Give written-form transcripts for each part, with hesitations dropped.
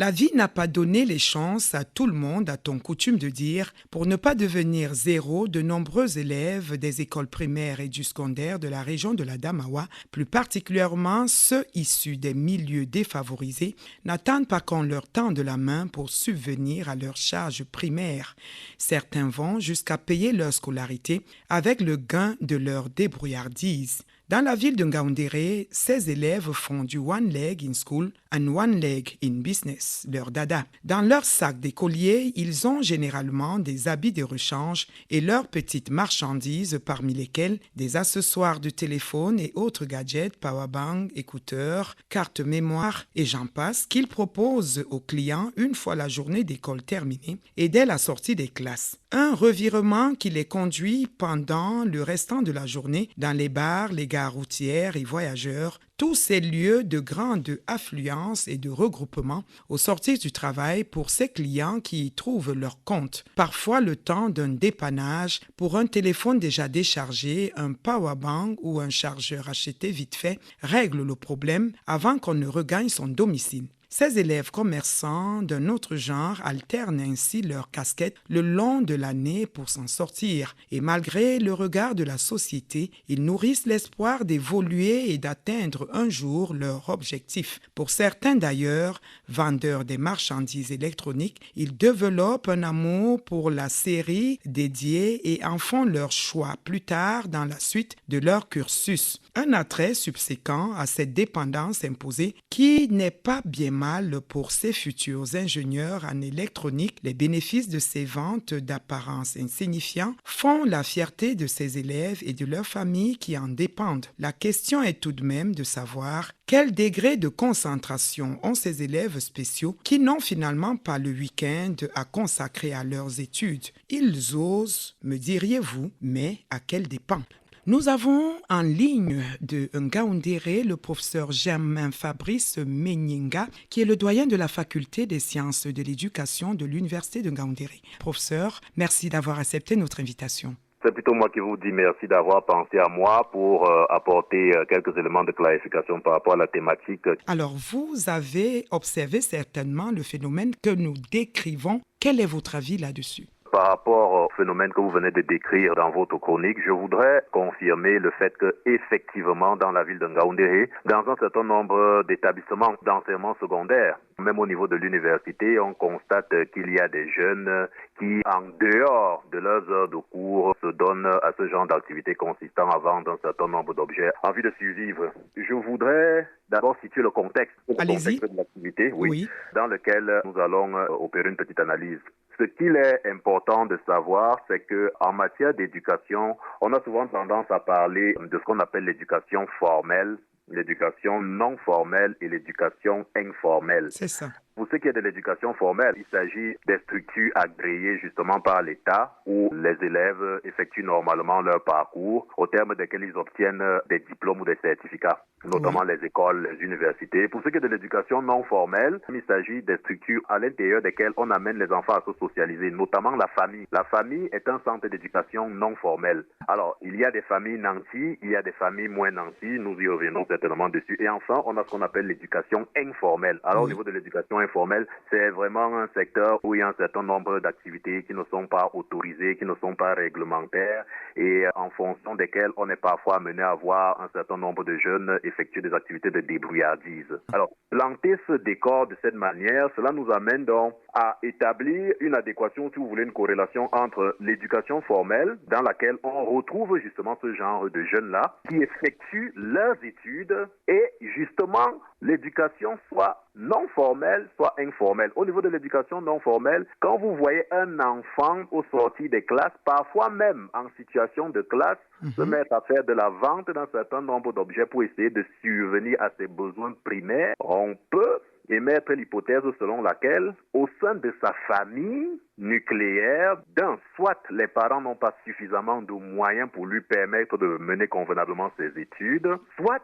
La vie n'a pas donné les chances à tout le monde, a-t-on coutume de dire. Pour ne pas devenir zéro, de nombreux élèves des écoles primaires et du secondaire de la région de la Damawa, plus particulièrement ceux issus des milieux défavorisés, n'attendent pas qu'on leur tende la main pour subvenir à leurs charges primaires. Certains vont jusqu'à payer leur scolarité avec le gain de leur débrouillardise. Dans la ville de Ngaoundéré, ces élèves font du one leg in school and one leg in business, leur dada. Dans leur sac d'écolier, ils ont généralement des habits de rechange et leurs petites marchandises, parmi lesquelles des accessoires de téléphone et autres gadgets, powerbank, écouteurs, cartes mémoire et j'en passe, qu'ils proposent aux clients une fois la journée d'école terminée et dès la sortie des classes. Un revirement qui les conduit pendant le restant de la journée dans les bars, les gares routières et voyageurs, tous ces lieux de grande affluence et de regroupement au sortir du travail pour ces clients qui y trouvent leur compte. Parfois le temps d'un dépannage pour un téléphone déjà déchargé, un powerbank ou un chargeur acheté vite fait règle le problème avant qu'on ne regagne son domicile. Ces élèves commerçants d'un autre genre alternent ainsi leurs casquettes le long de l'année pour s'en sortir. Et malgré le regard de la société, ils nourrissent l'espoir d'évoluer et d'atteindre un jour leur objectif. Pour certains d'ailleurs, vendeurs des marchandises électroniques, ils développent un amour pour la série dédiée et en font leur choix plus tard dans la suite de leur cursus. Un attrait subséquent à cette dépendance imposée qui n'est pas bien mal pour ces futurs ingénieurs en électronique. Les bénéfices de ces ventes d'apparence insignifiants font la fierté de ces élèves et de leurs familles qui en dépendent. La question est tout de même de savoir quel degré de concentration ont ces élèves spéciaux qui n'ont finalement pas le week-end à consacrer à leurs études. Ils osent, me diriez-vous, mais à quel dépens? Nous avons en ligne de Ngaoundéré le professeur Germain Fabrice Meninga, qui est le doyen de la faculté des sciences de l'éducation de l'université de Ngaoundéré. Professeur, merci d'avoir accepté notre invitation. C'est plutôt moi qui vous dis merci d'avoir pensé à moi pour apporter quelques éléments de clarification par rapport à la thématique. Alors, vous avez observé certainement le phénomène que nous décrivons. Quel est votre avis là-dessus? Par rapport au phénomène que vous venez de décrire dans votre chronique, je voudrais confirmer le fait que, effectivement, dans la ville de Ngaoundéré, dans un certain nombre d'établissements d'enseignement secondaire, même au niveau de l'université, on constate qu'il y a des jeunes qui, en dehors de leurs heures de cours, se donnent à ce genre d'activité consistant à vendre un certain nombre d'objets en vue de survivre. Je voudrais d'abord situer le contexte, Allez-y. de l'activité, Oui. dans lequel nous allons opérer une petite analyse. Ce qu'il est important de savoir, c'est que en matière d'éducation, on a souvent tendance à parler de ce qu'on appelle l'éducation formelle, l'éducation non formelle et l'éducation informelle. C'est ça. Pour ce qui est de l'éducation formelle, il s'agit des structures agréées justement par l'État où les élèves effectuent normalement leur parcours au terme desquels ils obtiennent des diplômes ou des certificats, notamment les écoles, les universités. Pour ce qui est de l'éducation non formelle, il s'agit des structures à l'intérieur desquelles on amène les enfants à se socialiser, notamment la famille. La famille est un centre d'éducation non formelle. Alors, il y a des familles nanties, il y a des familles moins nanties, nous y reviendrons certainement dessus. Et enfin, on a ce qu'on appelle l'éducation informelle. Alors, au niveau de l'éducation informelle, c'est vraiment un secteur où il y a un certain nombre d'activités qui ne sont pas autorisées, qui ne sont pas réglementaires et en fonction desquelles on est parfois amené à voir un certain nombre de jeunes effectuer des activités de débrouillardise. Alors, planter ce décor de cette manière, cela nous amène donc à établir une adéquation, si vous voulez, une corrélation entre l'éducation formelle, dans laquelle on retrouve justement ce genre de jeunes-là qui effectuent leurs études et justement l'éducation soit non formelle, soit informelle. Au niveau de l'éducation non formelle, quand vous voyez un enfant au sortir des classes, parfois même en situation de classe, se mettre à faire de la vente d'un certain nombre d'objets pour essayer de subvenir à ses besoins primaires, on peut émettre l'hypothèse selon laquelle, au sein de sa famille nucléaire, soit les parents n'ont pas suffisamment de moyens pour lui permettre de mener convenablement ses études, soit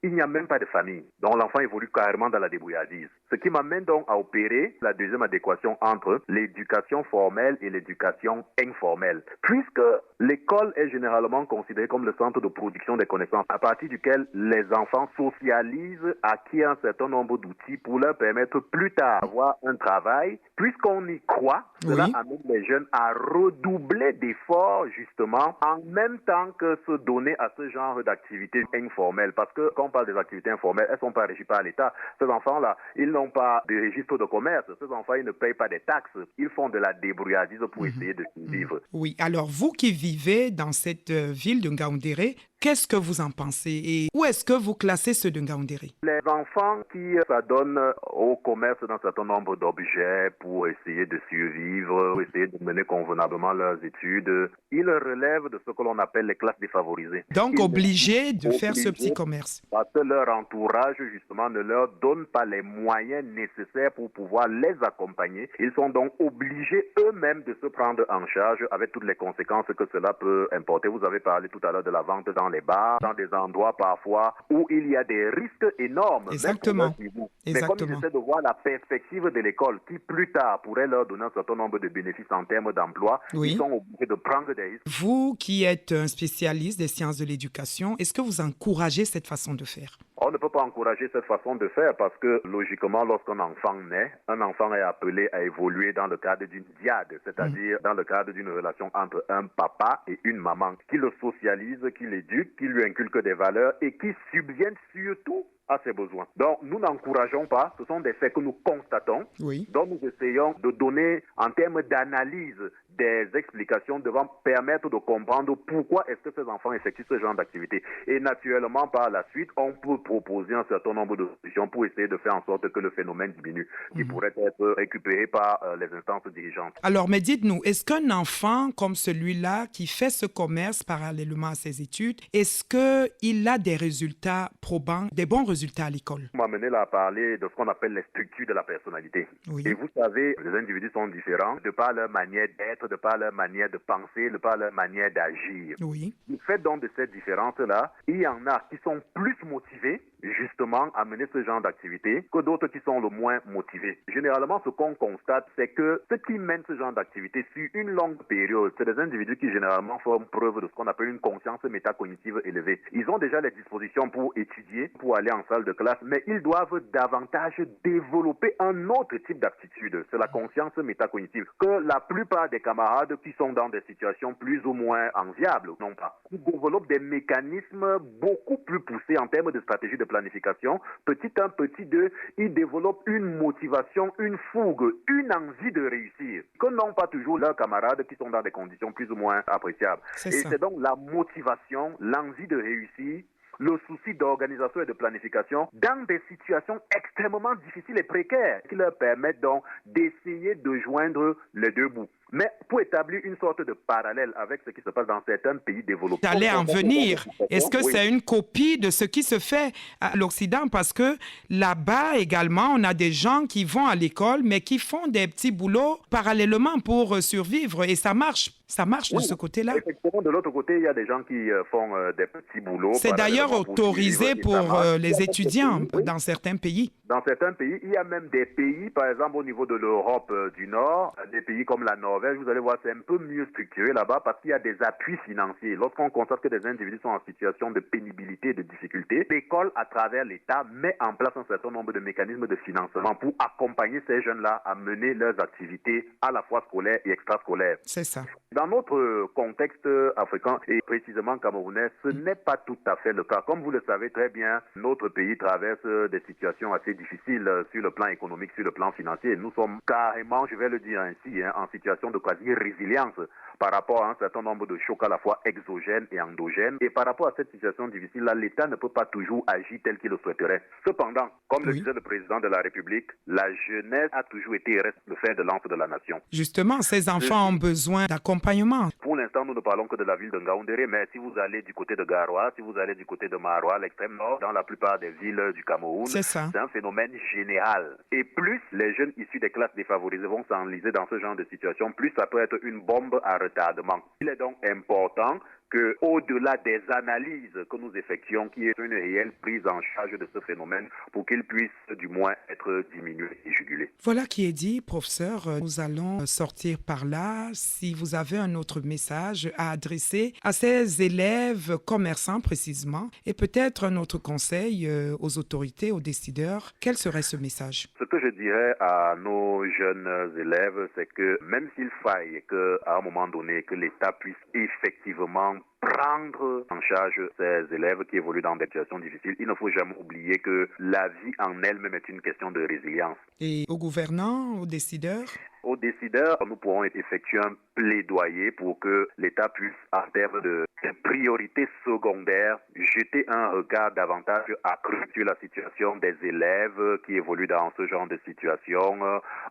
il n'y a même pas de famille. Donc l'enfant évolue carrément dans la débrouillardise. Ce qui m'amène donc à opérer la deuxième adéquation entre l'éducation formelle et l'éducation informelle. Puisque l'école est généralement considérée comme le centre de production des connaissances à partir duquel les enfants socialisent, acquièrent un certain nombre d'outils pour leur permettre plus tard d'avoir un travail. Puisqu'on y croit, cela amène les jeunes à redoubler d'efforts justement en même temps que se donner à ce genre d'activités informelles. Parce que quand on parle des activités informelles, elles ne sont pas régies par l'État. Ces enfants-là, ils n'ont pas de registre de commerce. Ces enfants, ils ne payent pas des taxes. Ils font de la débrouillardise pour essayer de survivre. Oui, alors vous qui vivez dans cette ville de Ngaoundéré, qu'est-ce que vous en pensez et où est-ce que vous classez ceux de Ngaoundéré? Les enfants qui s'adonnent au commerce d'un certain nombre d'objets pour essayer de survivre, pour essayer de mener convenablement leurs études, ils relèvent de ce que l'on appelle les classes défavorisées. Donc Ils obligés de faire ce obligés petit commerce. parce que leur entourage, justement, ne leur donne pas les moyens nécessaires pour pouvoir les accompagner. Ils sont donc obligés eux-mêmes de se prendre en charge avec toutes les conséquences que cela peut importer. Vous avez parlé tout à l'heure de la vente dans les bars, dans des endroits parfois où il y a des risques énormes. Exactement. Mais comme ils essaient de voir la perspective de l'école qui plus tard pourrait leur donner un certain nombre de bénéfices en termes d'emploi, ils sont obligés de prendre des risques. Vous qui êtes un spécialiste des sciences de l'éducation, est-ce que vous encouragez cette façon de faire? On ne peut pas encourager cette façon de faire parce que, logiquement, lorsqu'un enfant naît, un enfant est appelé à évoluer dans le cadre d'une diade, c'est-à-dire dans le cadre d'une relation entre un papa et une maman, qui le socialise, qui l'éduque, qui lui inculque des valeurs et qui subvienne surtout à ses besoins. Donc, nous n'encourageons pas, ce sont des faits que nous constatons, dont nous essayons de donner en termes d'analyse des explications devant permettre de comprendre pourquoi est-ce que ces enfants effectuent ce genre d'activité. Et naturellement, par la suite, on peut proposer un certain nombre de solutions pour essayer de faire en sorte que le phénomène diminue, qui pourrait être récupéré par les instances dirigeantes. Alors, mais dites-nous, est-ce qu'un enfant comme celui-là qui fait ce commerce parallèlement à ses études, est-ce qu'il a des résultats probants, des bons résultats à l'école? Vous m'amenez là à parler de ce qu'on appelle les structures de la personnalité. Et vous savez, les individus sont différents de par leur manière d'être, de par leur manière de penser, de par leur manière d'agir. Du fait donc de cette différence-là, il y en a qui sont plus motivés justement à mener ce genre d'activité que d'autres qui sont le moins motivés. Généralement, ce qu'on constate, c'est que ceux qui mènent ce genre d'activité sur une longue période, c'est des individus qui généralement font preuve de ce qu'on appelle une conscience métacognitive élevée. Ils ont déjà les dispositions pour étudier, pour aller en salle de classe, mais ils doivent davantage développer un autre type d'aptitude. C'est la conscience métacognitive que la plupart des camarades qui sont dans des situations plus ou moins enviables n'ont pas. Ils développent des mécanismes beaucoup plus poussés en termes de stratégie de planification. Petit 1, petit 2, ils développent une motivation, une fougue, une envie de réussir que n'ont pas toujours leurs camarades qui sont dans des conditions plus ou moins appréciables. C'est donc la motivation, l'envie de réussir, le souci d'organisation et de planification dans des situations extrêmement difficiles et précaires qui leur permettent donc d'essayer de joindre les deux bouts. Mais pour établir une sorte de parallèle avec ce qui se passe dans certains pays développés. J'allais en venir. Est-ce que c'est une copie de ce qui se fait à l'Occident? Parce que là-bas également, on a des gens qui vont à l'école, mais qui font des petits boulots parallèlement pour survivre. Et ça marche. Ça marche de ce côté-là. Effectivement, de l'autre côté, il y a des gens qui font des petits boulots. C'est d'ailleurs autorisé pour les étudiants dans certains pays. Dans certains pays, il y a même des pays, par exemple au niveau de l'Europe du Nord, des pays comme la Norvège, vous allez voir, c'est un peu mieux structuré là-bas parce qu'il y a des appuis financiers. Lorsqu'on constate que des individus sont en situation de pénibilité et de difficulté, l'école, à travers l'État, met en place un certain nombre de mécanismes de financement pour accompagner ces jeunes-là à mener leurs activités à la fois scolaires et extrascolaires. C'est ça. Dans notre contexte africain et précisément camerounais, ce n'est pas tout à fait le cas. Comme vous le savez très bien, notre pays traverse des situations assez difficiles sur le plan économique, sur le plan financier. Nous sommes carrément, je vais le dire ainsi, en situation de quasi-résilience par rapport à un certain nombre de chocs à la fois exogènes et endogènes. Et par rapport à cette situation difficile-là, l'État ne peut pas toujours agir tel qu'il le souhaiterait. Cependant, comme le disait le président de la République, la jeunesse a toujours été et reste le fer de lance de la nation. Justement, ces enfants ont besoin d'accompagnement. Pour l'instant, nous ne parlons que de la ville de Ngaoundéré, mais si vous allez du côté de Garoua, si vous allez du côté de Maroua, l'extrême nord, dans la plupart des villes du Cameroun, c'est un phénomène général. Et plus les jeunes issus des classes défavorisées vont s'enliser dans ce genre de situation, plus ça peut être une bombe à retardement. Il est donc important que, au-delà des analyses que nous effectuons, qu'il y ait une réelle prise en charge de ce phénomène pour qu'il puisse du moins être diminué et jugulé. Voilà qui est dit, professeur. Nous allons sortir par là. Si vous avez un autre message à adresser à ces élèves commerçants précisément et peut-être un autre conseil aux autorités, aux décideurs, quel serait ce message? Ce que je dirais à nos jeunes élèves, c'est que même s'il faille qu'à un moment donné, que l'État puisse effectivement prendre en charge ces élèves qui évoluent dans des situations difficiles, il ne faut jamais oublier que la vie en elle-même est une question de résilience. Et aux gouvernants, aux décideurs? Aux décideurs, nous pourrons effectuer un plaidoyer pour que l'État puisse, en termes de priorités secondaires, jeter un regard davantage accru sur la situation des élèves qui évoluent dans ce genre de situation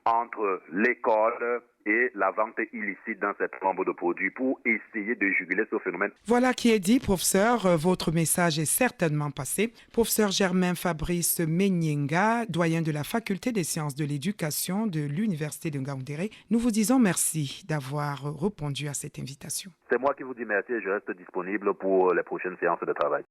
entre l'école et la vente illicite d'un certain nombre de produits pour essayer de juguler ce phénomène. Voilà qui est dit, professeur. Votre message est certainement passé. Professeur Germain Fabrice Menyenga, doyen de la Faculté des sciences de l'éducation de l'Université de Ngaoundéré, nous vous disons merci d'avoir répondu à cette invitation. C'est moi qui vous dis merci et je reste disponible pour les prochaines séances de travail.